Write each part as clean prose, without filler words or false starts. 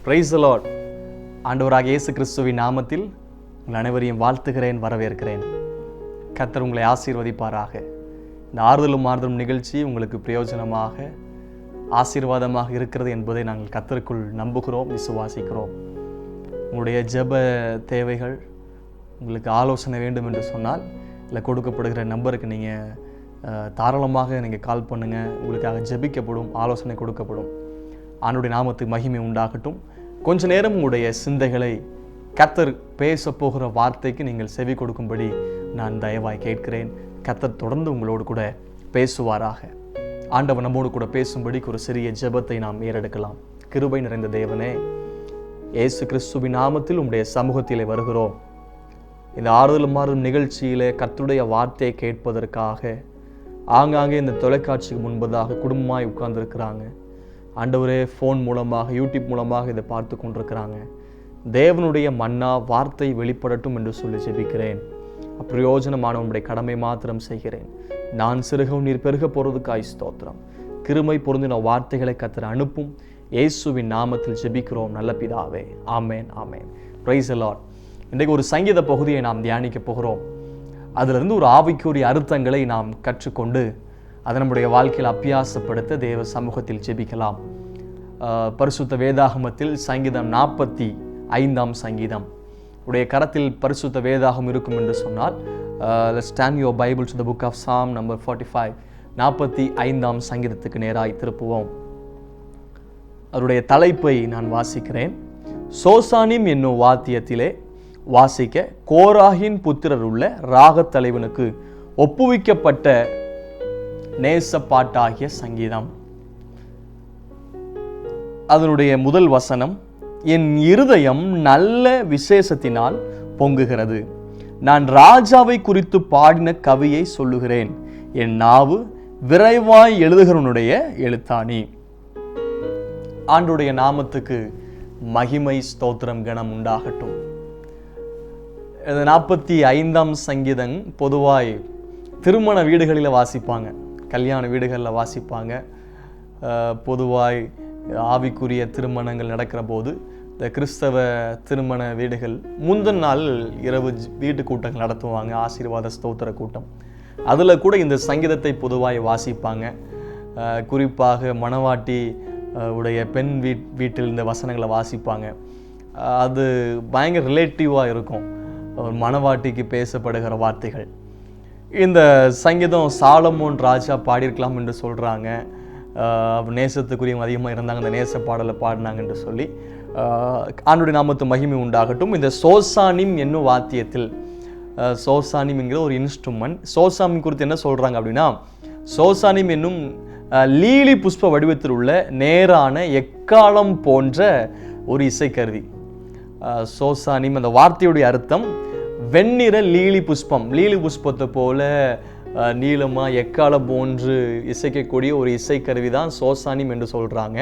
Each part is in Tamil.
Price the Lord. ஆண்டவராகிய இயேசு கிறிஸ்துவின் நாமத்தில் உங்கள் அனைவரையும் வாழ்த்துகிறேன், வரவேற்கிறேன். கர்த்தர் உங்களை ஆசீர்வதிப்பாராக. இந்த ஆறுதலும் மாறுதலும் நிகழ்ச்சி உங்களுக்கு பிரயோஜனமாக ஆசீர்வாதமாக இருக்கிறது என்பதை நாங்கள் கர்த்தருக்குள் நம்புகிறோம், விசுவாசிக்கிறோம். உங்களுடைய ஜெப தேவைகள், உங்களுக்கு ஆலோசனை வேண்டும் என்று சொன்னால் இல்லை கொடுக்கப்படுகிற நம்பருக்கு நீங்கள் தாராளமாக நீங்கள் கால் பண்ணுங்கள். உங்களுக்காக ஜெபிக்கப்படும், ஆலோசனை கொடுக்கப்படும். ஆண்டவருடைய நாமத்துக்கு மகிமை உண்டாகட்டும். கொஞ்ச நேரம் உங்களுடைய சிந்தைகளை கர்த்தர் பேச போகிற வார்த்தைக்கு நீங்கள் செவி கொடுக்கும்படி நான் தயவாய் கேட்கிறேன். கர்த்தர் தொடர்ந்து உங்களோடு கூட பேசுவாராக. ஆண்டவர் நம்மோடு கூட பேசும்படிக்கு ஒரு சிறிய ஜெபத்தை நாம் ஏறெடுக்கலாம். கிருபை நிறைந்த தேவனே, இயேசு கிறிஸ்துவின் நாமத்தில் உம்முடைய சமூகத்திலே வருகிறோம். இந்த ஆறுதலும் மாறுதலும் நிகழ்ச்சியிலே கர்த்தருடைய வார்த்தையை கேட்பதற்காக ஆங்காங்கே இந்த தொலைக்காட்சிக்கு முன்பதாக குடும்பமாய் உட்கார்ந்துருக்கிறாங்க. ஆண்டவரே, ஃபோன் மூலமாக, யூடியூப் மூலமாக இதை பார்த்து கொண்டிருக்கிறாங்க. தேவனுடைய மன்னா வார்த்தை வெளிப்படட்டும் என்று சொல்லி ஜெபிக்கிறேன். அப்பிரயோஜனமான உம்முடைய கடமை மாத்திரம் செய்கிறேன். நான் சிறுகவும் நீர் பெருக போறதுக்காய் ஸ்தோத்திரம். கிருமை பொருந்தின வார்த்தைகளை கர்த்தர் அனுப்பும். இயேசுவின் நாமத்தில் ஜெபிக்கிறோம் நல்ல பிதாவே. ஆமேன், ஆமேன். Praise the Lord. இன்றைக்கு ஒரு சங்கீத பகுதியை நாம் தியானிக்க போகிறோம். அதிலிருந்து ஒரு ஆவிக்குரிய அர்த்தங்களை நாம் கற்றுக்கொண்டு அதை நம்முடைய வாழ்க்கையில் அபியாசப்படுத்த தேவ சமூகத்தில் ஜெபிக்கலாம். பரிசுத்த வேதாகமத்தில் சங்கீதம் 45 சங்கீதம் உடைய கரத்தில் பரிசுத்த வேதாகம் இருக்கும் என்று சொன்னால் let's turn your Bible to the book of Psalm number 45. 45 சங்கீதத்துக்கு நேராய் திருப்புவோம். அவருடைய தலைப்பை நான் வாசிக்கிறேன். சோசானிம் என்னும் வாத்தியத்திலே வாசிக்க கோராகின் புத்திரர் உள்ள ராகத் தலைவனுக்கு ஒப்புவிக்கப்பட்ட நேசப்பாட்டாகிய சங்கீதம். அதனுடைய முதல் வசனம், என் இருதயம் நல்ல விசேஷத்தினால் பொங்குகிறது. நான் ராஜாவை குறித்து பாடின கவியை சொல்லுகிறேன். என் நாவு விரைவாய் எழுதுகிறவனுடைய எழுத்தாணி. ஆண்டுடைய நாமத்துக்கு மகிமை, ஸ்தோத்திரம், கனம் உண்டாகட்டும். 45 சங்கீதம் பொதுவாய் திருமண வீடுகளில் வாசிப்பாங்க, கல்யாண வீடுகளில் வாசிப்பாங்க. பொதுவாய் ஆவிக்குரிய திருமணங்கள் நடக்கிற போது இந்த கிறிஸ்தவ திருமண வீடுகள் முந்தின நாள் இரவு வீட்டு கூட்டங்கள் நடத்துவாங்க, ஆசீர்வாத ஸ்தோத்திர கூட்டம். அதில் கூட இந்த சங்கீதத்தை பொதுவாய் வாசிப்பாங்க. குறிப்பாக மணவாட்டி உடைய பெண் வீட்டில் இந்த வசனங்களை வாசிப்பாங்க. அது பயங்கர ரிலேட்டிவாக இருக்கும், மணவாட்டிக்கு பேசப்படுகிற வார்த்தைகள். இந்த சங்கீதம் சாலமோன் ராஜா பாடியிருக்கலாம் என்று சொல்கிறாங்க. நேசத்துக்குரியவங்க அதிகமாக இருந்தாங்க, அந்த நேச பாடலை பாடினாங்க என்று சொல்லி. ஆண்டுடைய நாமத்து மகிமை உண்டாகட்டும். இந்த சோசானிம் என்னும் வாத்தியத்தில், சோசானிம் என்கிற ஒரு இன்ஸ்ட்ருமெண்ட். சோசானிம் குறித்து என்ன சொல்கிறாங்க அப்படின்னா, சோசானிம் என்னும் லீலி புஷ்ப வடிவத்தில் உள்ள நேரான எக்காலம் போன்ற ஒரு இசைக்கருவி. சோசானிம் அந்த வார்த்தையுடைய அர்த்தம் வெண்ணிற லீலி புஷ்பம். லீலி புஷ்பத்தை போல நீளமாக எக்காலம் போன்று இசைக்கக்கூடிய ஒரு இசைக்கருவி தான் சோசானிம் என்று சொல்கிறாங்க.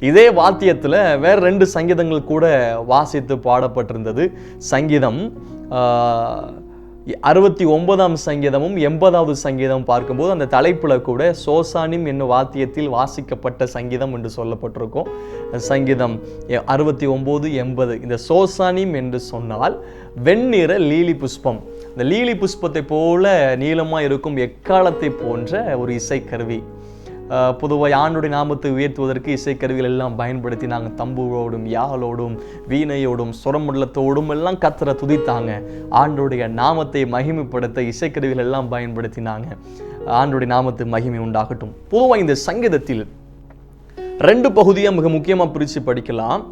இதே வாத்தியத்தில் வேறு 2 சங்கீதங்கள் கூட வாசித்து பாடப்பட்டிருந்தது. சங்கீதம் 69 சங்கீதமும் 80 சங்கீதம் பார்க்கும்போது அந்த தலைப்பில் கூட சோசானிம் என்னும் வாத்தியத்தில் வாசிக்கப்பட்ட சங்கீதம் என்று சொல்லப்பட்டிருக்கும். சங்கீதம் 69, 80. இந்த சோசானிம் என்று சொன்னால் வெண்ணிற லீலி புஷ்பம். இந்த லீலி புஷ்பத்தை போல நீளமாக இருக்கும் எக்காலத்தை போன்ற ஒரு இசைக்கருவி. பொதுவாக ஆண்டுடைய நாமத்தை உயர்த்துவதற்கு இசைக்கருவிகள் எல்லாம் பயன்படுத்தி நாங்கள் தம்புவோடும் யாழோடும் வீணையோடும் சுரமண்டலத்தோடும் எல்லாம் கர்த்தரை துதித்தாங்க. ஆண்டுடைய நாமத்தை மகிமைப்படுத்த இசைக்கருவிகள் எல்லாம் பயன்படுத்தினாங்க. ஆண்டுடைய நாமத்து மகிமை உண்டாகட்டும். பொதுவாக இந்த சங்கீதத்தில் 2 பகுதியாக மிக முக்கியமாக பிரித்து படிக்கலாம்.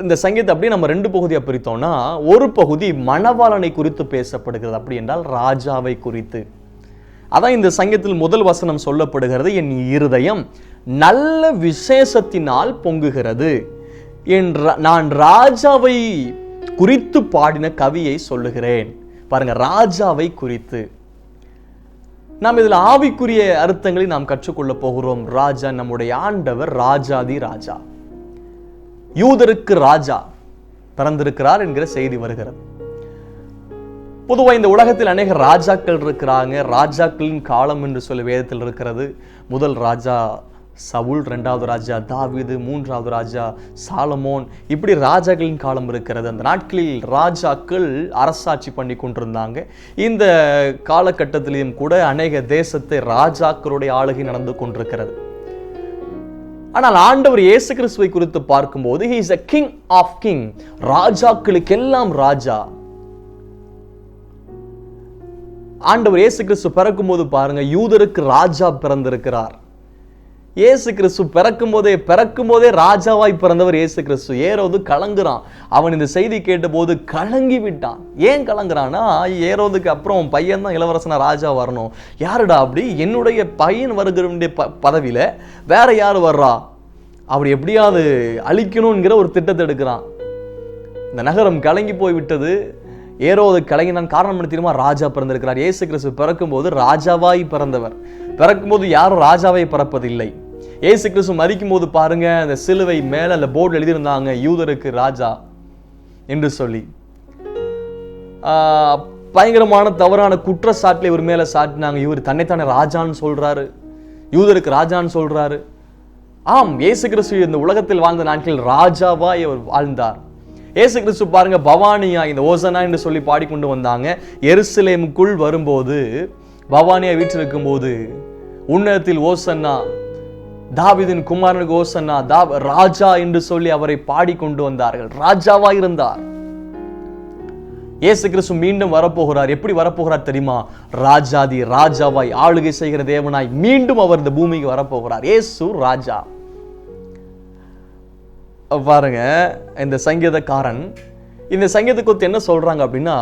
இந்த சங்கீதத்தை அப்படியே நம்ம 2 பகுதியாக பிரித்தோம்னா, ஒரு பகுதி மணவாளனை குறித்து பேசப்படுகிறது, அப்படி என்றால் ராஜாவை குறித்து. அதான் இந்த சங்கீதத்தில் முதல் வசனம் சொல்லப்படுகிறது, என் இருதயம் நல்ல விசேஷத்தினால் பொங்குகிறது. நான் ராஜாவை குறித்து பாடின கவியை சொல்லுகிறேன். பாருங்க, ராஜாவை குறித்து. நாம் இதில் ஆவிக்குரிய அர்த்தங்களை நாம் கற்றுக்கொள்ள போகிறோம். ராஜா நம்முடைய ஆண்டவர், ராஜாதி ராஜா, யூதருக்கு ராஜா பிறந்திருக்கிறார் என்கிற செய்தி வருகிறது. பொதுவாக இந்த உலகத்தில் அநேக ராஜாக்கள் இருக்கிறாங்க. ராஜாக்களின் காலம் என்று சொல்லி வேதத்தில் இருக்கிறது. முதல் ராஜா சவுல் 2வது ராஜா, தாவீது 3வது ராஜா, சாலமோன், இப்படி ராஜாக்களின் காலம் இருக்கிறது. அந்த நாட்களில் ராஜாக்கள் அரசாட்சி பண்ணி கொண்டிருந்தாங்க. இந்த காலகட்டத்திலையும் கூட அநேக தேசத்தை ராஜாக்களுடைய ஆளுகை நடந்து கொண்டிருக்கிறது. ஆனால் ஆண்டவர் இயேசு கிறிஸ்துவை குறித்து பார்க்கும்போது he is a king of king, ராஜாக்களுக்கெல்லாம் ராஜா. ஆண்டவர் இயேசு கிறிஸ்து பிறக்கும் போது பாருங்க, யூதருக்கு ராஜா பிறந்திருக்கிறார். இயேசு கிறிஸ்து பிறக்கும் போதே ராஜாவாய் பிறந்தவர் இயேசு கிறிஸ்து. ஏரோது கலங்குறான். அவன் இந்த செய்தி கேட்டபோது கலங்கி விட்டான். ஏன் கலங்குறான்னா, ஏரோதுக்கு அப்புறம் பையன் தான் இளவரசனா ராஜா வரணும். யாருடா அப்படி? என்னுடைய பையன் வருகிற பதவியில வேற யாரு வர்றா? அப்படி எப்படியாவது அழிக்கணும்ங்கிற ஒரு திட்டத்தை எடுக்கிறான். இந்த நகரம் கலங்கி போய் விட்டது. ஏரோது கலங்கினான். காரணம் என்ன தெரியுமா? ராஜா பிறந்திருக்கிறார். இயேசு கிறிஸ்து பிறக்கும் போது ராஜாவாய் பிறந்தவர். பிறக்கும் போது யாரும் ராஜாவை பிறப்பதில்லை. இயேசு கிறிஸ்து மரிக்கும் போது பாருங்க, அந்த சிலுவை மேல அந்த போர்டு எழுதியிருந்தாங்க, யூதருக்கு ராஜா என்று சொல்லி. பயங்கரமான தவறான குற்றச்சாட்டுல இவர் மேல சாட்டினாங்க. இவர் தன்னைத்தானே ராஜான்னு சொல்றாரு, யூதருக்கு ராஜான்னு சொல்றாரு. ஆம், இயேசு கிறிஸ்து இந்த உலகத்தில் வாழ்ந்த நாட்களில் ராஜாவாய் அவர் வாழ்ந்தார். இயேசு கிறிஸ்து பாருங்க, பவானியா இந்த ஓசனா என்று சொல்லி பாடிக்கொண்டு வந்தாங்க. எருசலேமுக்குள் வரும்போது, பவானியா வீட்டில் இருக்கும் போது, உன்னதத்தில் ஓசன்னா, தாவீதின் குமாரனுக்கு ஓசன்னா, ராஜா என்று சொல்லி அவரை பாடிக்கொண்டு வந்தார்கள். ராஜாவா இருந்தார். இயேசு கிறிஸ்து மீண்டும் வரப்போகிறார். எப்படி வரப்போகிறார் தெரியுமா? ராஜாதி ராஜாவாய் ஆளுகை செய்கிற தேவனாய் மீண்டும் அவர் இந்த பூமிக்கு வரப்போகிறார். இயேசு ராஜா. பாருங்க, இந்த சங்கீதக்காரன் இந்த சங்கீத குறித்து என்ன சொல்றாங்க அப்படின்னா,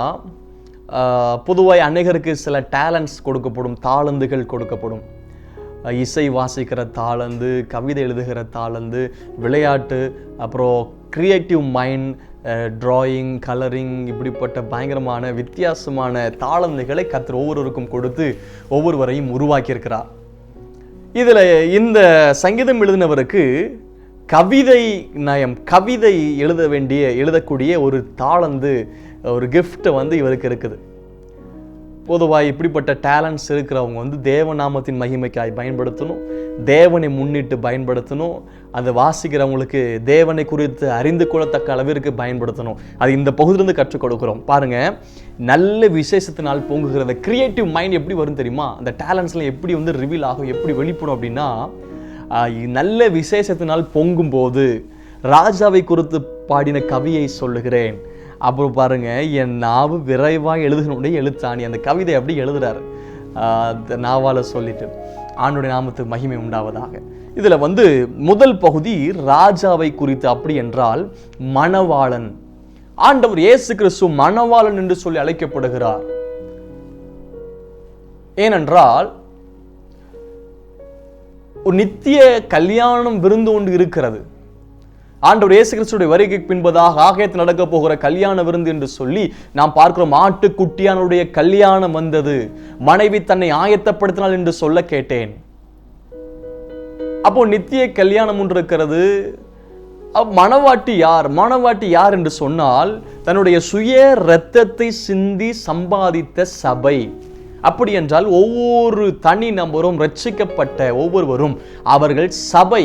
பொதுவாய் அநேகருக்கு சில டேலண்ட்ஸ் கொடுக்கப்படும், தாளந்துகள் கொடுக்கப்படும். இசை வாசிக்கிற தாளந்து, கவிதை எழுதுகிற தாளந்து, விளையாட்டு, அப்புறம் கிரியேட்டிவ் மைண்ட், டிராயிங், கலரிங், இப்படிப்பட்ட பயங்கரமான வித்தியாசமான தாளந்துகளை கர்த்தர் ஒவ்வொருவருக்கும் கொடுத்து ஒவ்வொருவரையும் உருவாக்கியிருக்கிறார். இதுல இந்த சங்கீதம் எழுதினவருக்கு கவிதை நயம், கவிதை எழுதக்கூடிய ஒரு தாளந்து, ஒரு கிஃப்ட் இவருக்கு இருக்குது. பொதுவாக இப்படிப்பட்ட டேலண்ட்ஸ் இருக்கிறவங்க தேவநாமத்தின் மகிமைக்காய் பயன்படுத்தணும், தேவனை முன்னிட்டு பயன்படுத்தணும், அதை வாசிக்கிறவங்களுக்கு தேவனை குறித்து அறிந்து கொள்ளத்தக்க அளவிற்கு பயன்படுத்தணும். அது இந்த பகுதியிலிருந்து கற்றுக் கொடுக்குறோம். பாருங்க, நல்ல விசேஷத்தினால் பொங்குகிறத கிரியேட்டிவ் மைண்ட் எப்படி வரும் தெரியுமா? அந்த டேலண்ட்ஸ்லாம் எப்படி ரிவீல் ஆகும், எப்படி வெளிப்படும் அப்படின்னா, நல்ல விசேஷத்தினால் பொங்கும் போது ராஜாவை குறித்து பாடின கவியை சொல்லுகிறேன். அப்புறம் பாருங்க, என் நாவு விரைவாக எழுதுனுடைய எழுத்தாணி, அந்த கவிதை அப்படி எழுதுறாரு நாவால சொல்லிட்டு. ஆண்டுடைய நாமத்துக்கு மகிமை உண்டாவதாக. இதுல முதல் பகுதி ராஜாவை குறித்து. அப்படி என்றால் மணவாளன், ஆண்டவர் இயேசு கிறிஸ்து மணவாளன் என்று சொல்லி அழைக்கப்படுகிறார். ஏனென்றால் ஒரு நித்திய கல்யாணம் விருந்து ஒன்று இருக்கிறது. ஆண்டவர் இயேசு கிறிஸ்துடைய வருகைக்கு பின்பதாக ஆகாயத்தில் நடக்க போகிற கல்யாண விருந்து என்று சொல்லி நாம் பார்க்கிறோம். ஆட்டுக்குட்டியானுடைய கல்யாணம் வந்தது, மனைவி தன்னை ஆயத்தப்படுத்தினாள் என்று சொல்ல கேட்டேன். அப்போ நித்திய கல்யாணம் ஒன்று இருக்கிறது. மணவாட்டி யார்? மணவாட்டி யார் என்று சொன்னால், தன்னுடைய சுய இரத்தத்தை சிந்தி சம்பாதித்த சபை. அப்படி என்றால் ஒவ்வொரு தனி நபரும், ரட்சிக்கப்பட்ட ஒவ்வொருவரும் அவர்கள் சபை.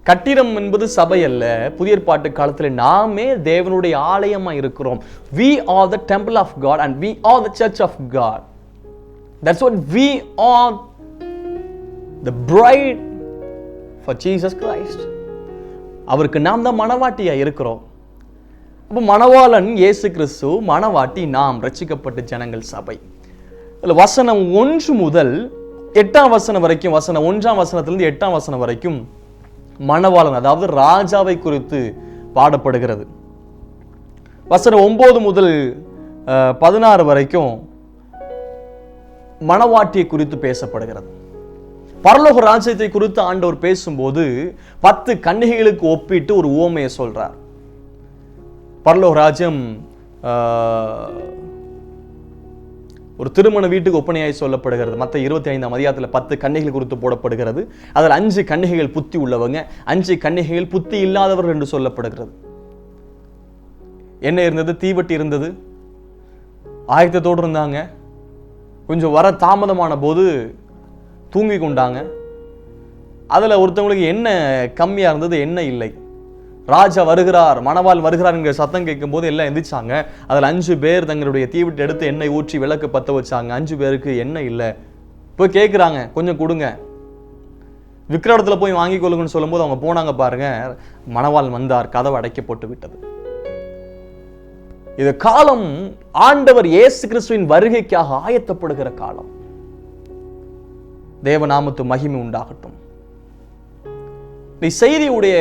கட்டிடம் என்பது சபை அல்ல. புதிய ஏற்பாட்டு காலத்தில் நாமே தேவனுடைய ஆலயமா இருக்கிறோம். We are the temple of God and we are the church of God. That's what we are, the bride for Jesus Christ. அவருக்கு நாம் தான் மணவாட்டியா இருக்கிறோம். அப்போ மணவாளன் இயேசு கிறிஸ்து, மணவாட்டி நாம், ரட்சிக்கப்பட்ட ஜனங்கள் சபை. வசனம் 1 முதல் 8ஆம் வசனம் வரைக்கும், வசனம் 1ஆம் வசனத்திலிருந்து 8ஆம் வசனம் வரைக்கும் மணவாளன், அதாவது ராஜாவை குறித்து பாடப்படுகிறது. வசனம் 9 முதல் 16 வரைக்கும் மணவாட்டியை குறித்து பேசப்படுகிறது. பரலோக ராஜ்யத்தை குறித்து ஆண்டவர் பேசும்போது 10 கன்னிகைகளுக்கு ஒப்பிட்டு ஒரு உவமையை சொல்றார். பரலோக ராஜ்யம் ஒரு திருமண வீட்டுக்கு ஒப்பனையாய் சொல்லப்படுகிறது. மத்த 25ஆம் அதிகாரத்தில் 10 கன்னிகைகள் குறித்து போடப்படுகிறது. அதில் 5 கன்னிகைகள் புத்தி உள்ளவங்க, 5 கன்னிகைகள் புத்தி இல்லாதவர்கள் என்று சொல்லப்படுகிறது. என்ன இருந்தது? தீவட்டி இருந்தது, ஆயத்தத்தோடு இருந்தாங்க. கொஞ்சம் வர தாமதமான போது தூங்கி கொண்டாங்க. அதில் ஒருத்தவங்களுக்கு எண்ணெய் கம்மியாக இருந்தது, எண்ணெய் இல்லை. ராஜா வருகிறார், மணவாள் வருகிறார் என்கிற சத்தம் கேட்கும் போது எல்லாம் எந்திரிச்சாங்க. அதில் 5 பேர் தங்களுடைய தீவிட்டு எடுத்து எண்ணெய் ஊற்றி விளக்கு பற்ற வச்சாங்க. 5 பேருக்கு எண்ணெய் இல்லை. போய் கேட்குறாங்க, கொஞ்சம் கொடுங்க, விற்கிற இடத்துல போய் வாங்கி கொள்ளுங்கன்னு சொல்லும் போது அவங்க போனாங்க. பாருங்க, மணவாள் வந்தார், கதவு அடைக்கப்பட்டு விட்டது. இது காலம் ஆண்டவர் இயேசு கிறிஸ்துவின் வருகைக்காக ஆயத்தப்படுகிற காலம். தேவநாமத்து மகிமை உண்டாகட்டும். இந்த செய்தியுடைய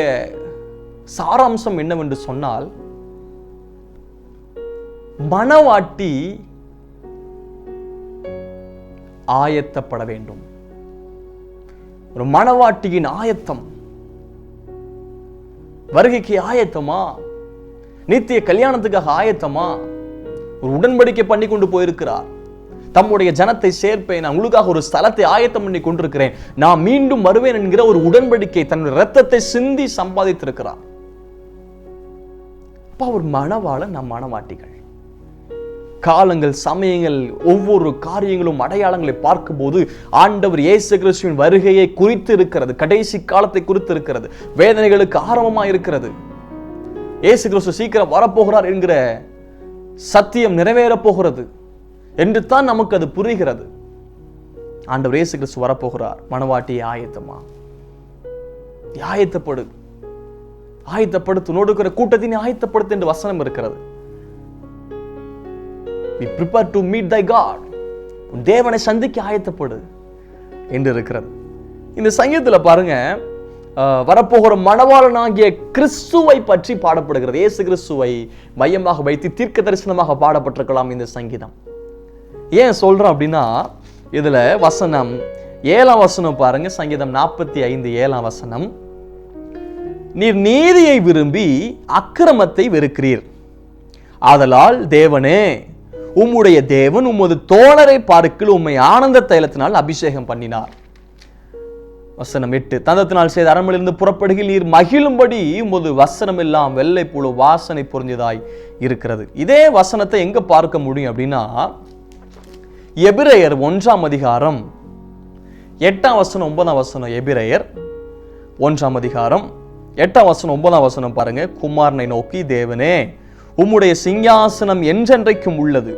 சாராம்சம் என்னவென்று சொன்னால், மணவாட்டி ஆயத்தப்பட வேண்டும். ஒரு மணவாட்டியின் ஆயத்தம், வருகைக்கு ஆயத்தமா? நித்திய கல்யாணத்துக்காக ஆயத்தமா? ஒரு உடன்படிக்கை பண்ணி கொண்டு போயிருக்கிறார். தம்முடைய ஜனத்தை சேர்ப்பேன், நான் உங்களுக்காக ஒரு ஸ்தலத்தை ஆயத்தம் பண்ணி கொண்டிருக்கிறேன், நான் மீண்டும் வருவேன் என்கிற ஒரு உடன்படிக்கை தன்னுடைய ரத்தத்தை சிந்தி சம்பாதித்திருக்கிறார். ஒரு மணவாளன், நம் மணவாட்டிகள். காலங்கள், சமயங்கள், ஒவ்வொரு காரியங்களும் அடையாளங்களை பார்க்கும்போது ஆண்டவர் இயேசு கிறிஸ்துவின் வருகையை குறித்து இருக்கிறது. கடைசி காலத்தை குறித்து இருக்கிறது. வேதனைகளுக்கு ஆரம்பமாக இருக்கிறது. இயேசு கிறிஸ்து சீக்கிரம் வரப்போகிறார் என்கிற சத்தியம் நிறைவேறப் போகிறது என்று தான் நமக்கு அது புரிகிறது. ஆண்டவர் இயேசு கிறிஸ்து வரப்போகிறார். மணவாட்டி ஆயத்தமா? ஆயத்தப்படு, ஆயத்தப்படுத்து. நோடுக்கிற கூட்டத்தினை ஆயத்தப்படுத்து என்று வசனம் இருக்கிறது. Be prepared to meet thy God. தேவனை சந்திக்க ஆயத்தப்படு என்று இருக்கிறது. இந்த சங்கீதத்தில் பாருங்க, வரப்போகிற மணவாளனாகிய கிறிஸ்துவை பற்றி பாடப்படுகிறது. இயேசு கிறிஸ்துவை மையமாக வைத்து தீர்க்க தரிசனமாக பாடப்பட்டிருக்கலாம் இந்த சங்கீதம். ஏன் சொல்றோம் அப்படின்னா, இதுல வசனம் 7ஆம் வசனம் பாருங்க. சங்கீதம் 45 7ஆம் வசனம், நீர் நீதியை விரும்பி அக்கிரமத்தை வெறுக்கிறீர், ஆதலால் தேவனே உம்முடைய தேவன் உமது தோழரை பார்க்கில் உம்மை ஆனந்த தைலத்தினால் அபிஷேகம் பண்ணினார். வசனம் 8, தந்தத்தினால் செய்த அரண்மனையிலிருந்து புறப்படுகையில் நீர் மகிழும்படி உமது வசனம் எல்லாம் வெள்ளை புழு வாசனை பொருந்தியதாய் இருக்கிறது. இதே வசனத்தை எங்க பார்க்க முடியும் அப்படின்னா, எபிரேயர் 1ஆம் அதிகாரம் 8ஆம் வசனம் 9ஆம் வசனம். எபிரேயர் 1ஆம் அதிகாரம் 8ஆம் வசனம் 9ஆம் வசனம் பாருங்க. குமாரனை நோக்கி, தேவனே உம்முடைய சிங்காசனம் என்றென்றைக்கும் உள்ளது,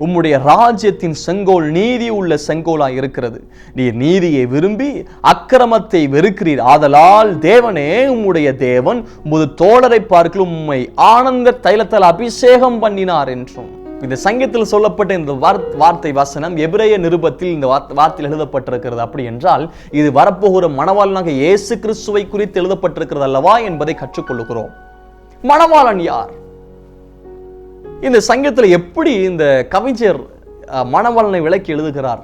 உம்முடைய ராஜ்யத்தின் செங்கோல் நீதி உள்ள செங்கோலாய் இருக்கிறது. நீர் நீதியை விரும்பி அக்கிரமத்தை வெறுக்கிறீர், ஆதலால் தேவனே உம்முடைய தேவன் உமது தோழரை பார்க்கிலும் உம்மை ஆனந்த தைலத்தால் அபிஷேகம் பண்ணினார் என்றும். இந்த சங்கீதத்தில் சொல்லப்பட்ட இந்த வார்த்தை வசனம் எபிரேய நிருபத்தில் இந்த வார்த்தையில் எழுதப்பட்டிருக்கிறது. அப்படி என்றால் இது வரப்போகிற மணவாளனாக இயேசு கிறிஸ்துவை குறித்து எழுதப்பட்டிருக்கிறது அல்லவா என்பதை கற்றுக்கொள்ளுகிறோம். மணவாளன் யார்? இந்த சங்கீதத்தில் எப்படி இந்த கவிஞர் மணவாளனை விளக்கி எழுதுகிறார்?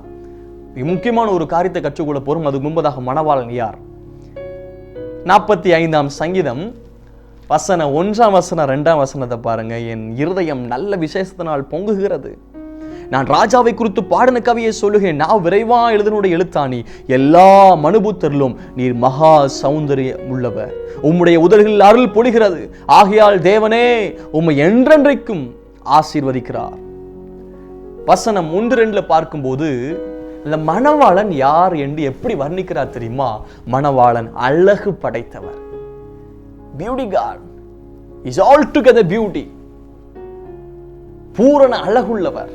முக்கியமான ஒரு காரியத்தை கற்றுக்கொள்ள போறோம். அதுக்கு முன்பதாக மணவாளன் யார்? 45ஆம் சங்கீதம் வசனம் 1ஆம் வசனம் 2ஆம் வசனத்தை பாருங்க. என் இருதயம் நல்ல விசேஷத்தினால் பொங்குகிறது, நான் ராஜாவை குறித்து பாடின கவியை சொல்லுகிறேன். நான் விரைவா எழுதனுடைய எழுத்தாணி, எல்லா மனுபுத்தரிலும் நீர் மகா சௌந்தரியம் உள்ளவர், உம்முடைய உதடுகளில் அருள் பொழிகிறது, ஆகையால் தேவனே உம்மை என்றென்றைக்கும் ஆசீர்வதிக்கிறார். வசனம் 1-2 பார்க்கும்போது இந்த மணவாளன் யார் என்று எப்படி வர்ணிக்கிறார் தெரியுமா? மணவாளன் அழகு படைத்தவர். Beauty God is all together beauty. பூரண அழகுள்ளவர்.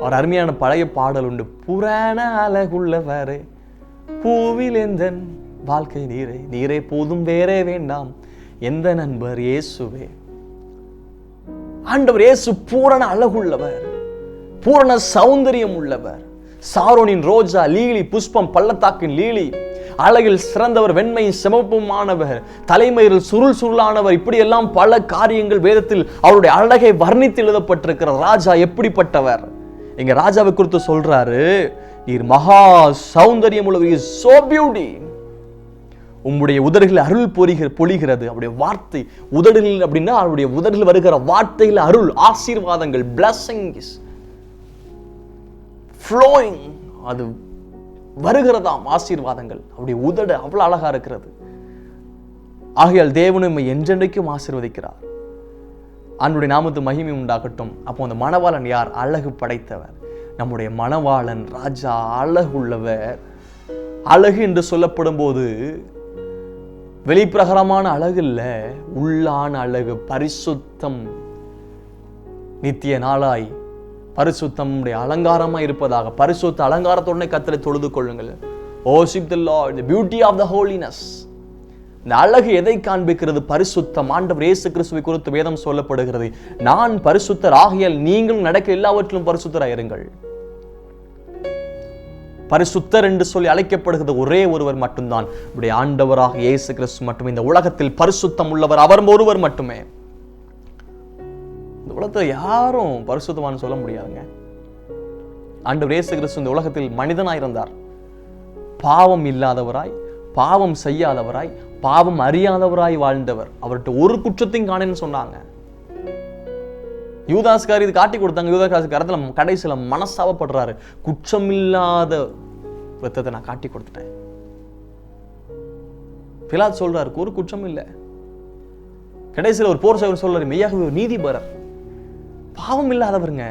ஒரு அருமையான பழைய பாடல் உண்டு. புராண அழகுள்ளவரே பூவில் எந்தன் வாழ்க்கை நீரே, நீரே போதும் வேறே வேண்டாம் எந்த நண்பர் இயேசுவே. ஆண்டவர் இயேசு பூரண அழகுள்ளவர், பூரண சௌந்தரியம் உள்ளவர். சாரோனின் ரோஜா, லீலி புஷ்பம், பள்ளத்தாக்கின் லீலி, அழகில் சிறந்தவர், வெண்மையின் சிவப்புமானவர், தலைமயிரில் சுருள் சுருளானவர். இப்படி எல்லாம் பல காரியங்கள் வேதத்தில் அவருடைய அழகை வர்ணித்து எழுதப்பட்டிருக்கிற ராஜா எப்படிப்பட்டவர்? இங்க ராஜாவை குறித்து சொல்றாரு, நீர் மகா சௌந்தரியம் உள்ளவர், சோ பியூட்டி. உம்முடைய உதடுகளில் அருள் பொழிகிறது. அவருடைய வார்த்தை உதடுகளில் அப்படின்னா அவருடைய உதடுகளில் வருகிற வார்த்தையில் அருள், ஆசீர்வாதங்கள், பிளஸிங்ஸ் flowing, அது வருகிறதாம் ஆசீர்வாதங்கள். அவருடைய உதடு அவ்வளவு அழகா இருக்கிறது. ஆகையால் தேவனும் என்றென்றைக்கும் ஆசீர்வதிக்கிறார். ஆண்டவருடைய நாமத்து மகிமை உண்டாகட்டும். அப்போ அந்த மணவாளன் யார்? அழகு படைத்தவர். நம்முடைய மணவாளன் ராஜா அழகுள்ளவர். அழகு என்று சொல்லப்படும் போது வெளிப்பிரகாரமான அழகு இல்ல, உள்ளான அழகு, பரிசுத்தம். நித்திய நாளாய் பரிசுத்தம் அலங்காரமா இருப்பதாக, பரிசுத்த அலங்காரத்தோட கர்த்தரை தொழுது கொள்ளுங்கள். Worship the Lord, the beauty of the holiness. இந்த அழகு எதை காண்பிக்கிறது? பரிசுத்தம். ஆண்டவர் இயேசு கிறிஸ்துவை குறித்து வேதம் சொல்லப்படுகிறது, நான் பரிசுத்தர் ஆகையால் நீங்களும் நடக்க எல்லாவற்றிலும் பரிசுத்தராயிருங்கள். பரிசுத்தர் என்று சொல்லி அழைக்கப்படுகிறது ஒரே ஒருவர் மட்டும்தான், நம்முடைய ஆண்டவராக இயேசு கிறிஸ்து மட்டுமே. இந்த உலகத்தில் பரிசுத்தம் உள்ளவர் அவர் ஒருவர் மட்டுமே. இந்த உலகத்தில் யாரும் பரிசுத்தமானு சொல்ல முடியாதுங்க. ஆண்டவர் இயேசு கிறிஸ்து இந்த உலகத்தில் மனிதனாயிருந்தார். பாவம் இல்லாதவராய், பாவம் செய்யாதவராய், பாவம் அறியாதவராய் வாழ்ந்தவர். அவர்கிட்ட ஒரு குற்றத்தையும் காணேன்னு சொன்னாங்க. யூதாஸ்கார் இது காட்டி கொடுத்தாங்க. யூதாஸ்காரத்துல கடைசியில மனசாவப்படுறாரு, குற்றமில்லாத ரத்தத்தை நான் காட்டி கொடுத்துட்டேன். பிலாத் சொல்றாரு, ஒரு குற்றம் இல்லை. கடைசியில் ஒரு போர் சேவர் சொல்றாரு, மெய்யாகவே நீதிபரர், பாவம் இல்லாதவருங்க.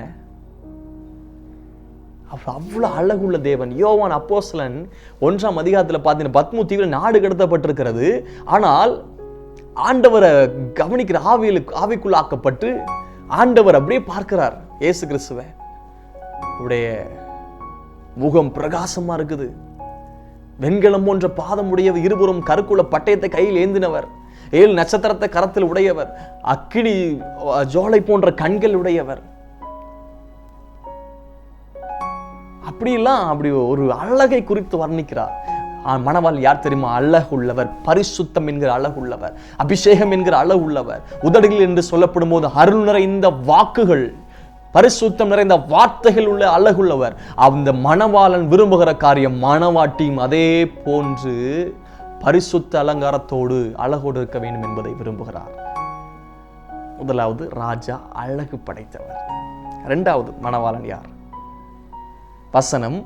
அவ்வளவு அழகுள்ள தேவன். யோவான் அப்போஸ்தலன் 1ஆம் அதிகாரத்தில் பார்த்தீங்கன்னா பத்மு தீவில் நாடு கடத்தப்பட்டிருக்கிறது. ஆனால் ஆண்டவரை கவனிக்கிற ஆவிக்குள்ளாக்கப்பட்டு ஆண்டவர் அப்படியே பார்க்கிறார் இயேசு கிறிஸ்துவை. உடைய முகம் பிரகாசமா இருக்குது, வெண்கலம் போன்ற பாதம் உடையவர், இருபுறம் கருக்குள்ள பட்டயத்தை கையில் ஏந்தினவர், 7 நட்சத்திரத்தை கரத்தில் உடையவர், அக்கினி ஜோலை போன்ற கண்கள் உடையவர். அப்படி ஒரு அழகை குறித்து வர்ணிக்கிறார். மணவாள் யார் தெரியுமா? அழகுள்ளவர், பரிசுத்தம் என்கிற அழகுள்ளவர், அபிஷேகம் என்கிற அழகுள்ளவர், உதடுகள் என்று சொல்லப்படும் போது அருள் நிறைந்த வாக்குகள், பரிசுத்தம் நிறைந்த வார்த்தைகள் உள்ள அழகுள்ளவர். அந்த மணவாளன் விரும்புகிற காரியம் மணவாட்டியும் அதே போன்று பரிசுத்த அலங்காரத்தோடு அழகோடு இருக்க வேண்டும் என்பதை விரும்புகிறார். முதலாவது ராஜா அழகு படைத்தவர். இரண்டாவது மணவாளன் யார்? வசனம்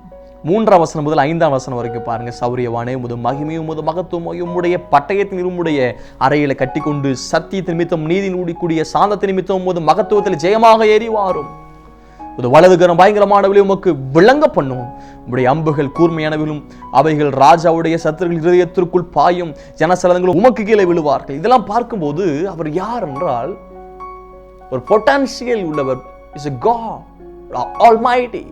3ஆம் வசனம் முதல் 5ஆம் வசனம் வரைக்கும் பாருங்க. சௌரியவானே, உமது மகிமையும் உமது மகத்துவமும் உம்முடைய பட்டயத்தின் உம்முடைய அறையில கட்டி கொண்டு சத்தியத்தின் நிமித்தம் நீதியின் கூடிய சாந்தத்தின் நிமித்தம் உமது மகத்துவத்தில் ஜெயமாக ஏறி வாரும். வலதுகரம் பயங்கரமானவளை உமக்கு விளங்க பண்ணும். உம்முடைய அம்புகள் கூர்மையானவர்களும் அவைகள் ராஜாவுடைய சத்துருக்கள் இதயத்திற்குள் பாயும், ஜனசலங்களும் உமக்கு கீழே விழுவார்கள். இதெல்லாம் பார்க்கும்போது அவர் யார் என்றால் ஒரு பொட்டன்சியல் உள்ளவர். இஸ் a God, Almighty,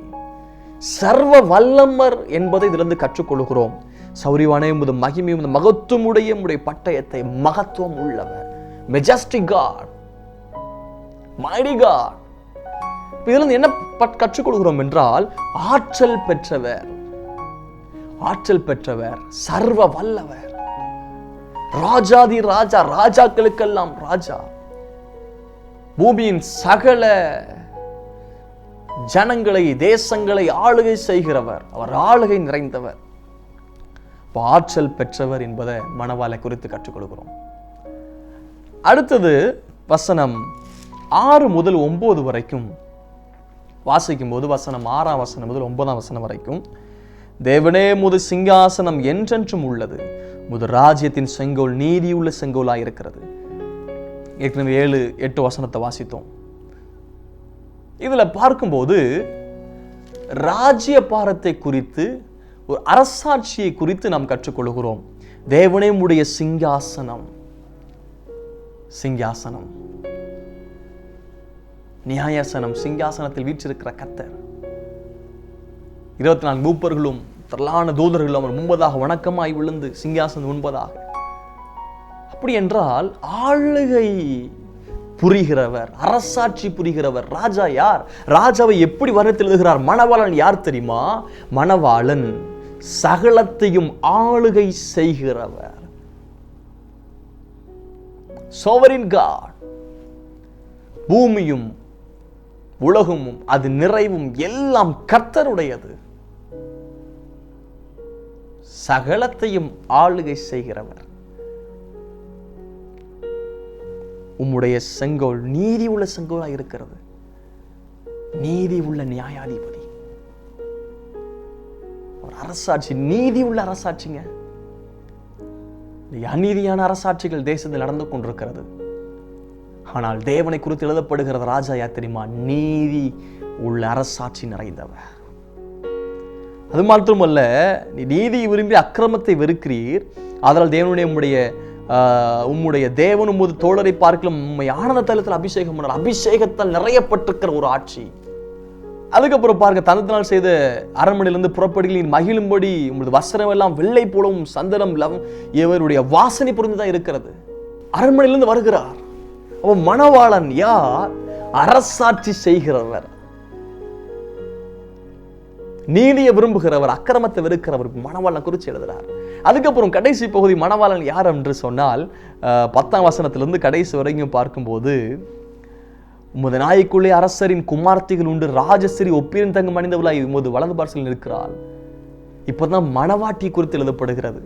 சர்வ வல்லமர் என்பதை இதிலிருந்து கற்றுக்கொள்கிறோம். சௌரியவானே, உமது மகிமையும் மகத்துவமுடைய உம்முடைய பட்டயத்தை, மகத்துவம் உள்ளவர், மெஜஸ்டிக் காட், மைட்டி காட். இதிலிருந்து என்ன கற்றுக்கொள்கிறோம் என்றால் ஆற்றல் பெற்றவர், ஆற்றல் பெற்றவர், சர்வ வல்லவர், ராஜாதி ராஜா, ராஜாக்களுக்கெல்லாம் ராஜா, பூமியின் சகல ஜனங்களை தேசங்களை ஆளுகை செய்கிறவர், அவர் ஆளுகை நிறைந்தவர், ஆற்றல் பெற்றவர் என்பதை மணவாளை குறித்து கற்றுக்கொள்கிறோம். அடுத்தது வசனம் 6 முதல் 9 வரைக்கும் வாசிக்கும் போது, வசனம் 6ஆம் வசனம் முதல் 9ஆம் வசனம் வரைக்கும், தேவனே முது சிங்காசனம் என்றென்றும் உள்ளது, முது ராஜ்யத்தின் செங்கோல் நீதியுள்ள செங்கோலாய் இருக்கிறது. ஏற்கனவே 7-8 வசனத்தை வாசித்தோம். இதுல பார்க்கும்போது ராஜ்ய பாரத்தை குறித்து, ஒரு அரசாட்சியை குறித்து நாம் கற்றுக்கொள்கிறோம். தேவனே உடைய சிங்காசனம், சிங்காசனம், நியாயாசனம், சிங்காசனத்தில் வீற்றிருக்கிற கர்த்தர். 24 மூப்பர்களும் திரளான தூதர்களும் அவர் முன்பதாக வணக்கமாய் விழுந்து சிங்காசனம் முன்பதாக. அப்படி என்றால் ஆளுகை புரிகிறவர், அரசாட்சி புரிகிறவர். ராஜா யார்? ராஜாவை எப்படி வர்ணத்தில் எழுதுகிறார்? மணவாளன் யார் தெரியுமா? மணவாளன் சகலத்தையும் ஆளுகை செய்கிறவர், சோவரின் காட். பூமியும் உலகமும் அது நிறைவும் எல்லாம் கர்த்தருடையது. சகலத்தையும் ஆளுகை செய்கிறவர். உம்முடைய செங்கோல் நீதி உள்ள செங்கோலாக இருக்கிறது, நீதி உள்ள நியாயாதிபதி, ஒரு அரசாட்சி, நீதி உள்ள அரசாட்சிங்க. அநீதியான அரசாட்சிகள் தேசத்தில் நடந்து கொண்டிருக்கிறது. ஆனால் தேவனை குறித்து எழுதப்படுகிறது ராஜா யார் தெரியுமா? நீதி உள்ள அரசாட்சி நிறைந்தவர். அது மாத்திரமல்ல, நீ நீதியை விரும்பி அக்கிரமத்தை வெறுக்கிறீர், அதனால் தேவனுடைய உம்முடைய தேவன் உமது தோழரை பார்க்கலாம் உம்மை ஆனந்த தைலத்தில் அபிஷேகம் பண்ணார். அபிஷேகத்தால் நிறையப்பட்டிருக்கிற ஒரு ஆட்சி. அதுக்கப்புறம் பாருங்க, தனத்தினால் செய்த அரண்மனையிலிருந்து புறப்படுகளின் மகிழும்படி உங்களது வஸ்திரம் எல்லாம் வெள்ளை போலவும் சந்தனம் இவருடைய வாசனை புரிந்துதான் இருக்கிறது. அரண்மனையிலிருந்து வருகிறார். அவன் மணவாளன் யார்? அரசாட்சி செய்கிறவர், நீதியை விரும்புகிறவர், அக்கிரமத்தை வெறுக்கிறவர் மணவாளன் குறித்து எழுதுகிறார். அதுக்கப்புறம் கடைசி பகுதி மணவாளன் யார் என்று சொன்னால் 10ஆம் வசனத்திலிருந்து கடைசி வரைக்கும் பார்க்கும்போது, உமது நாய்க்குள்ளே அரசரின் குமார்த்திகள் உண்டு, ராஜஸ்ரீ ஒப்பிரின் தங்கம் அணிந்தவளாய் உமது வலது பார்சலில் இருக்கிறாள். இப்பதான் மணவாட்டி குறித்து எழுதப்படுகிறது.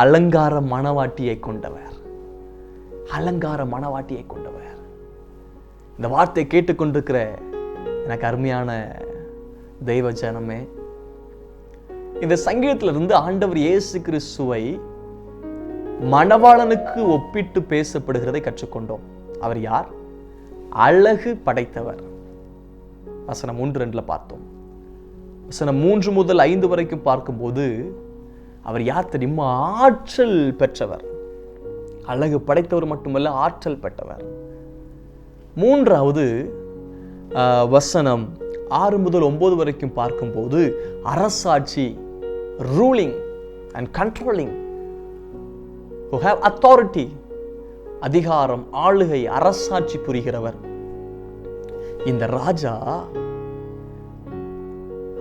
அலங்கார மணவாட்டியை கொண்டவர், அலங்கார மணவாட்டியை கொண்டவர். இந்த வார்த்தை கேட்டுக்கொண்டிருக்கிற எனக்கு அருமையான தெய்வ ஜனமே, இந்த சங்கீதத்திலிருந்து ஆண்டவர் இயேசு கிறிஸ்துவை மணவாளனுக்கு ஒப்பிட்டு பேசப்படுகிறதை கற்றுக்கொண்டோம். அவர் யார்? அழகு படைத்தவர். வசனம் 3:2 பார்த்தோம். வசனம் 3 முதல் 5 வரைக்கும் பார்க்கும்போது அவர் யார் தெரியுமா? ஆற்றல் பெற்றவர். அழகு படைத்தவர் மட்டுமல்ல, ஆற்றல் பெற்றவர். 3வது வசனம் 6 முதல் 9 வரைக்கும் பார்க்கும்போது அரசாட்சி, ruling and controlling, who have authority, அதிகாரம், ஆளுகை, அரசாட்சி புரிகிறவர் இந்த ராஜா.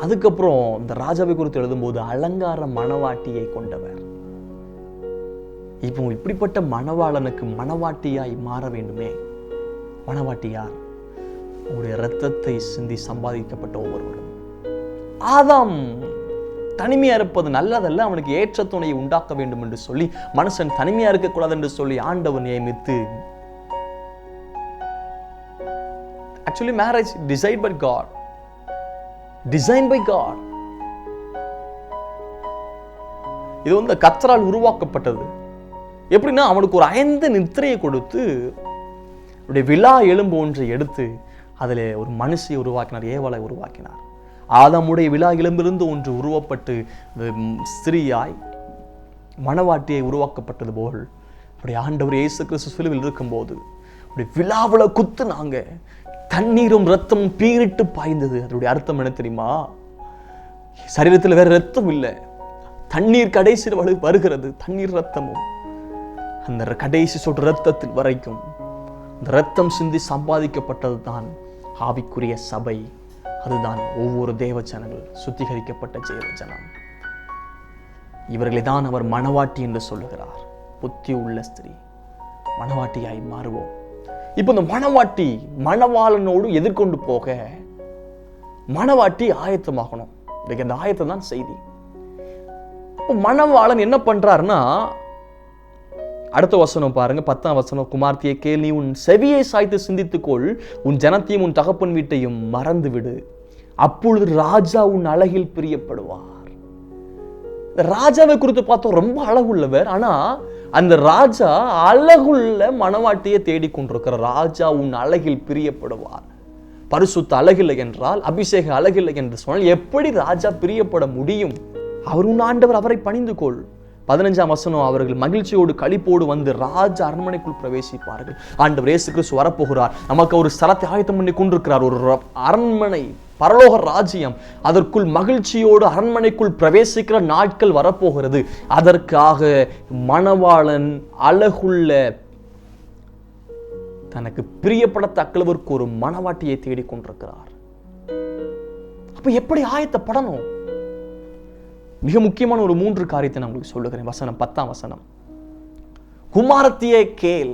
அதுக்கப்புறம் இந்த ராஜாவை குறித்து எழுதும்போது அலங்கார மணவாட்டியை கொண்டவர். இப்போ இப்படிப்பட்ட மணவாளனுக்கு மணவாட்டியாய் மாற வேண்டுமே. மணவாட்டி யார்? அவருடைய இரத்தத்தை சிந்தி சம்பாதிக்கப்பட்ட ஒவ்வொருவரும். ஆதாம் தனிமையா இருப்பது நல்லதல்ல, அவனுக்கு ஏற்ற துணையை உண்டாக்க வேண்டும் என்று சொல்லி, மனுஷன் தனிமையா இருக்கக்கூடாது என்று சொல்லி ஆண்டவர் நியமித்து, actually marriage designed by God, designed by God. இது கர்த்தரால் உருவாக்கப்பட்டது. எப்படின்னா, அவனுக்கு ஒரு 5 நித்திரையை கொடுத்து அவருடைய விழா எலும்பு ஒன்றை எடுத்து அதில் ஒரு மனுஷியை உருவாக்கினார், ஏவாளை உருவாக்கினார். ஆதாமுடைய விழா எலும்பிலிருந்து ஒன்று உருவப்பட்டு ஸ்திரீயாய் மணவாட்டியை உருவாக்கப்பட்டது போல் அப்படி ஆண்டவர் இயேசு கிறிஸ்து சிலுவையில் இருக்கும்போது அப்படி விழாவில் குத்துனாங்க, தண்ணீரும் ரத்தமும் பீரிட்டு பாய்ந்தது. அதனுடைய அர்த்தம் என்ன தெரியுமா? சரீரத்தில் வேற ரத்தம் இல்லை, தண்ணீர் கடைசியில் வருகிறது, தண்ணீர் ரத்தமும். அந்த கடைசி சொட்டு ரத்தத்தில் வரைக்கும் இந்த ரத்தம் சிந்தி சம்பாதிக்கப்பட்டது தான் ஆவிக்குரிய சபை. அதுதான் ஒவ்வொரு தேவ ஜனங்கள், சுத்திகரிக்கப்பட்ட தேவ ஜனம். இவர்களை தான் அவர் மணவாட்டி என்று சொல்லுகிறார். புத்தி உள்ள ஸ்திரீ மணவாட்டியாய் மாறுவோம். இப்ப இந்த மணவாட்டி மணவாளனோடு எதிர்கொண்டு போக மணவாட்டி ஆயத்தமாகணும். அந்த ஆயத்தம் தான் செய்தி. மணவாளன் என்ன பண்றாருன்னா, அடுத்த வசனம் பாருங்க, 10ஆம் வசனம். குமார்த்தியை கேள், நீ உன் செவியை சாய்த்து சிந்தித்துக்கொள், உன் ஜனத்தையும் உன் தகப்பன் வீட்டையும் மறந்து விடு, அப்பொழுது ராஜா உன் அழகில் பிரியப்படுவார். ராஜாவை குறித்து பார்த்தோம், ரொம்ப அழகுள்ளவர். ஆனா அந்த ராஜா அழகுள்ள மணவாட்டியை தேடிக்கொண்டிருக்கிற ராஜா உன் அழகில் பிரியப்படுவார். பரிசுத்த அழகில்லை என்றால், அபிஷேக அழகில்லை என்று சொன்னால் எப்படி ராஜா பிரியப்பட முடியும்? அவர் உன் ஆண்டவர், அவரை பணிந்து கொள். 15ஆம் வசனம், அவர்கள் மகிழ்ச்சியோடு களிப்போடு வந்து ராஜ அரண்மனைக்குள் பிரவேசிப்பார்கள். ஆண்டவர் இயேசு கிறிஸ்து வரப்போகிறார். நமக்கு ஒரு ஸ்தலத்தை ஆயத்தம் பண்ணி கொண்டிருக்கிறார், ஒரு அரண்மனை, பரலோக ராஜ்யம். அதற்குள் மகிழ்ச்சியோடு அரண்மனைக்குள் பிரவேசிக்கிற நாட்கள் வரப்போகிறது. அதற்காக மணவாளன் அழகுள்ள, தனக்கு பிரியப்படத்தக்களவிற்கு ஒரு மணவாட்டியை தேடிக்கொண்டிருக்கிறார். அப்ப எப்படி ஆயத்தப்படணும்? மிக முக்கியமான ஒரு 3 காரியத்தை நான் உங்களுக்கு சொல்லுகிறேன். வசனம் 10ஆம் வசனம். குமாரத்தியே கேள்,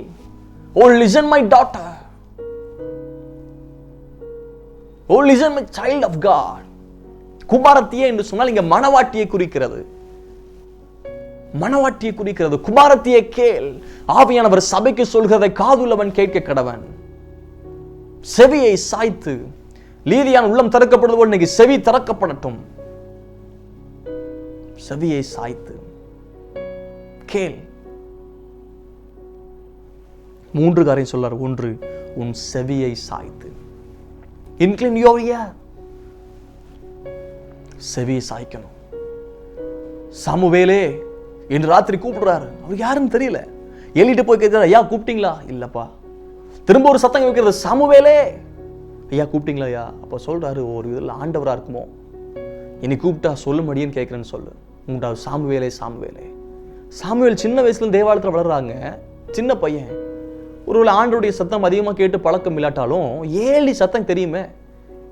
oh listen my daughter, oh listen my child of God. குமாரத்தியே என்று சொன்னால் இங்க மணவாட்டியை குறிக்கிறது, மணவாட்டியை குறிக்கிறது. குமாரத்தியை கேள். ஆவியானவர் சபைக்கு சொல்கிறதை காதுள்ளவன் கேட்க கடவன். செவியை சாய்த்து, லீதியான் உள்ளம் திறக்கப்படுவது போல் இன்னைக்கு செவி திறக்கப்படட்டும். செவியை சாய்த்து கேள். 3 காரியம் சொல்றார். 1, உன் செவியை சாய்த்து, incline your ear. செவியை சாய்க்கணும். சாமுவேலே இன்று ராத்திரி கூப்பிடுறாரு. அவருக்கு யாருன்னு தெரியல. ஏலிட்டு போய் கேட்கிறார், ஐயா கூப்பிட்டீங்களா? இல்லப்பா. திரும்ப ஒரு சத்தம் வைக்கிறது, சாமுவேலே ஐயா கூப்பிட்டீங்களா ஐயா? அப்போ சொல்றாரு, ஒரு இதில் ஆண்டவரா இருக்குமோ, இனி கூப்பிட்டா சொல்லும்படின்னு கேட்கிறேன்னு சொல்லு. உங்கள்கிட்ட சாமுவேலே சாமுவேலே. சாமுவேல் சின்ன வயசுல தேவாலயத்தில் வளர்றாங்க, சின்ன பையன். ஒருவேளை ஆண்டவருடைய சத்தம் அதிகமாக கேட்டு பழக்கம் இல்லாட்டாலும் ஏழி சத்தம் தெரியுமே.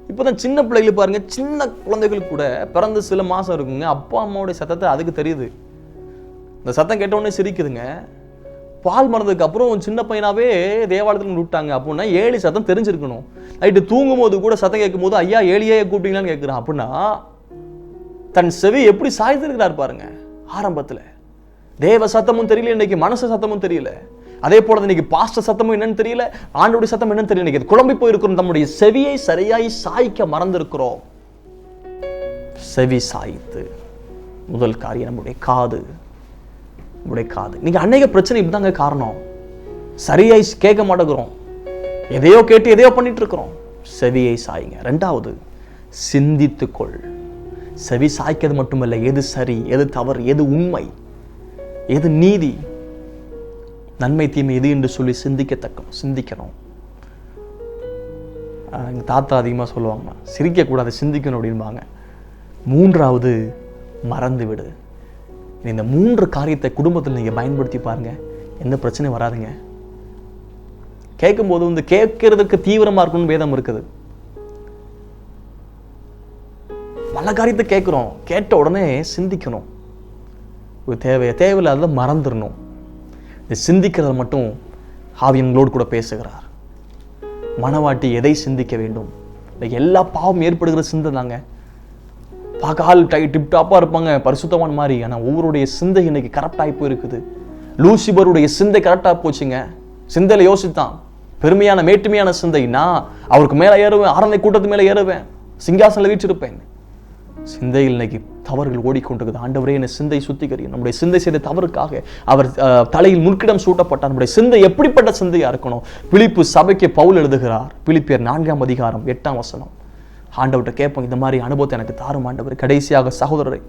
இப்போதான் சின்ன பிள்ளைகளுக்கு பாருங்க, சின்ன குழந்தைகளுக்கு கூட பிறந்து சில மாசம் இருக்குங்க, அப்பா அம்மாவுடைய சத்தத்தை அதுக்கு தெரியுது. இந்த சத்தம் கேட்டவுடனே சிரிக்குதுங்க. பால் மறந்ததுக்கு அப்புறம் சின்ன பையனாவே தேவாலயத்தில் விட்டாங்க அப்படின்னா ஏழி சத்தம் தெரிஞ்சிருக்கணும். நைட்டு தூங்கும் போது கூட சத்தம் கேட்கும் போது ஐயா ஏழியே கூப்பிட்டீங்களான்னு கேட்கிறான். அப்படின்னா தன் செவி எப்படி சாய்ந்திருக்கிறார் பாருங்க. ஆரம்பத்துல தேவ சத்தமும் தெரியல, இன்னைக்கு மனசு சத்தமும் தெரியல. அதே போல இன்னைக்கு பாஸ்டர் சத்தமும் என்னன்னு தெரியல, ஆண்டோடைய சத்தம் என்னன்னு தெரியல. இன்னைக்கு குழம்பி போயிருக்கிறோம், நம்முடைய செவியை சரியாய் சாய்க்க மறந்திருக்கிறோம். செவி சாய்த்து முதல் காரியம் நம்முடைய காது. நம்முடைய காது நீங்க அநேக பிரச்சனை இப்படிதாங்க காரணம். சரியாய் கேட்க மாட்டேங்கிறோம், எதையோ கேட்டு எதையோ பண்ணிட்டு இருக்கிறோம். செவியை சாய்ங்க. ரெண்டாவது, சிந்தித்துக்கொள். செவி சாய்க்கிறது மட்டுமல்ல, எது சரி, எது தவறு, எது உண்மை, எது நீதி, நன்மை தீமை எது என்று சொல்லி சிந்திக்கணும். எங்கள் தாத்தா அதிகமாக சொல்லுவாங்க, சிரிக்கக்கூடாது சிந்திக்கணும் அப்படின்பாங்க. மூன்றாவது, மறந்து விடு. இந்த 3 காரியத்தை குடும்பத்தில் நீங்கள் பயன்படுத்தி பாருங்க, எந்த பிரச்சனையும் வராதுங்க. கேட்கும்போது வந்து கேட்கறதுக்கு தீவிரமாக இருக்கணும்னு வேதம் இருக்குது. பல காரியத்தை கேட்குறோம், கேட்ட உடனே சிந்திக்கணும். தேவையில்லாத மறந்துடணும். சிந்திக்கிறத மட்டும் ஆவியங்களோடு கூட பேசுகிறார். மனவாட்டி எதை சிந்திக்க வேண்டும்? எல்லா பாவம் ஏற்படுகிற சிந்தை தாங்க. பார்க்க ஆள் டிப்டாப்பா இருப்பாங்க, பரிசுத்தவான் மாதிரி. ஆனால் ஒவ்வொருடைய சிந்தை இன்னைக்கு கரெக்டாகி போயிருக்குது. லூசிபருடைய சிந்தை கரெக்டாக போச்சுங்க. சிந்தையில யோசித்தான், பெருமையான மேட்டுமையான சிந்தை. நான் அவருக்கு மேலே ஏறுவேன், ஆரம்பை கூட்டத்து மேலே ஏறுவேன், சிங்காசனில் வீற்றிருப்பேன். சிந்தையில் இன்னைக்கு தவறுகள் ஓடிக்கொண்டிருக்குது. ஆண்டவரே என்னை சிந்தை சுத்திகரியும். நம்முடைய சிந்தை செய்த தவறுக்காக அவர் தலையில் முற்கிடம் சூட்டப்பட்டார். நம்முடைய சிந்தை எப்படிப்பட்ட சிந்தையா இருக்கணும்? பிலிப்பு சபைக்கு பவுல் எழுதுகிறார். பிலிப்பியர் 4ஆம் அதிகாரம் 8ஆம் வசனம். ஆண்டவர்கிட்ட கேட்போம், இந்த மாதிரி அனுபவத்தை எனக்கு தாரும் ஆண்டவர். கடைசியாக சகோதரரை,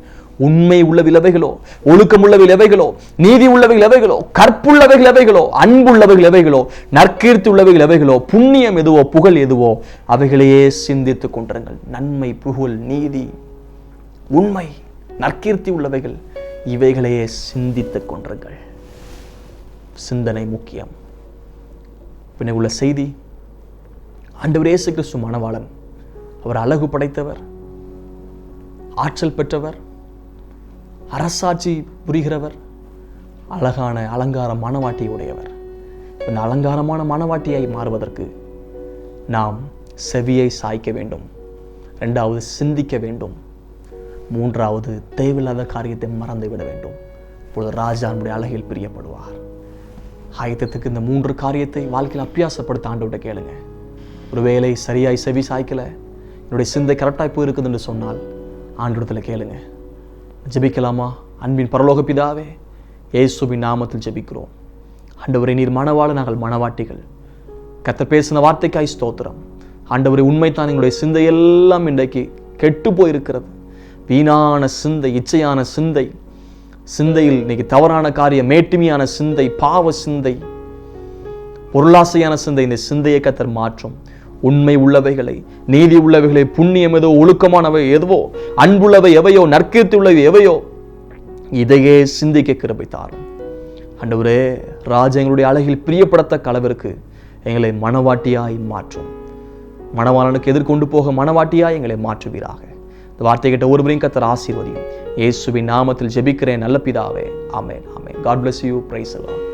உண்மை உள்ளவைகள் எவைகளோ, ஒழுக்கம் உள்ளவைகள் எவைகளோ, நீதி உள்ளவைகள் எவைகளோ, கற்புள்ளவைகள் எவைகளோ, அன்புள்ளவைகள் எவைகளோ, நற்கீர்த்தி உள்ளவைகள் எவைகளோ, புண்ணியம் எதுவோ, புகழ் எதுவோ, அவைகளையே சிந்தித்துக் கொண்டிருங்கள். நன்மை, புகழ், நீதி, உண்மை, நற்கீர்த்தி உள்ளவைகள், இவைகளையே சிந்தித்துக் கொண்டிருங்கள். சிந்தனை முக்கியம். பின்ன உள்ள செய்தி, ஆண்டவர் இயேசு கிறிஸ்து மணவாளன். அவர் அழகு படைத்தவர், ஆற்றல் பெற்றவர், அரசாட்சி புரிகிறவர், அழகான அலங்கார மணவாட்டி உடையவர். இந்த அலங்காரமான மணவாட்டியாய் மாறுவதற்கு நாம் செவியை சாய்க்க வேண்டும். 2வது, சிந்திக்க வேண்டும். 3வது, தேவையில்லாத காரியத்தை மறந்து விட வேண்டும். இப்பொழுது ராஜா நம்முடைய அழகில் பிரியப்படுவார். ஆயத்தத்துக்கு இந்த 3 காரியத்தை வாழ்க்கையில் அபியாசப்படுத்த ஆண்டவர்கிட்ட கேளுங்க. ஒருவேளை சரியாய் செவி சாய்க்கல, என்னுடைய சிந்தை கரெக்டாக போயிருக்குது என்று சொன்னால் ஆண்டவரிடத்தில் கேளுங்க. ஜெபிக்கலாமா? அன்பின் பரலோக பிதாவே, இயேசுவின் நாமத்தில் ஜெபிக்கிறோம். ஆண்டவரே, நீர் மணவாள, நாங்கள் மணவாட்டிகள். கர்த்தர் பேசின வார்த்தைக்காய் ஸ்தோத்திரம். ஆண்டவரே, உண்மைத்தான், எங்களுடைய சிந்தை எல்லாம் இன்றைக்கு கெட்டு போயிருக்கிறது. வீணான சிந்தை, இச்சையான சிந்தை, சிந்தையில் இன்னைக்கு தவறான காரியம், மேட்டுமையான சிந்தை, பாவ சிந்தை, பொருளாசையான சிந்தை. இந்த சிந்தையை கர்த்தர் மாற்றும். உண்மை உள்ளவைகளை, நீதி உள்ளவைகளை, புண்ணியம் எதோ, ஒழுக்கமானவை எதுவோ, அன்புள்ளவை எவையோ, நற்கீர்த்தி உள்ளவை எவையோ, இதையே சிந்திக்க கிருபை தாரும். ஆண்டவரே, ராஜா எங்களுடைய அழகில் பிரியப்படத்தக்க அளவிற்கு எங்களை மணவாட்டியாய் மாற்றும். மணவாளனுக்கு எதிர்கொண்டு போக மணவாட்டியாய் எங்களை மாற்றுவீராக. இந்த வார்த்தை கேட்ட ஒருவரையும் கர்த்தர் ஆசீர்வதியும். இயேசுவின் நாமத்தில் ஜெபிக்கிறேன் நல்ல பிதாவே. ஆமென், ஆமென். God bless you. Praise the Lord.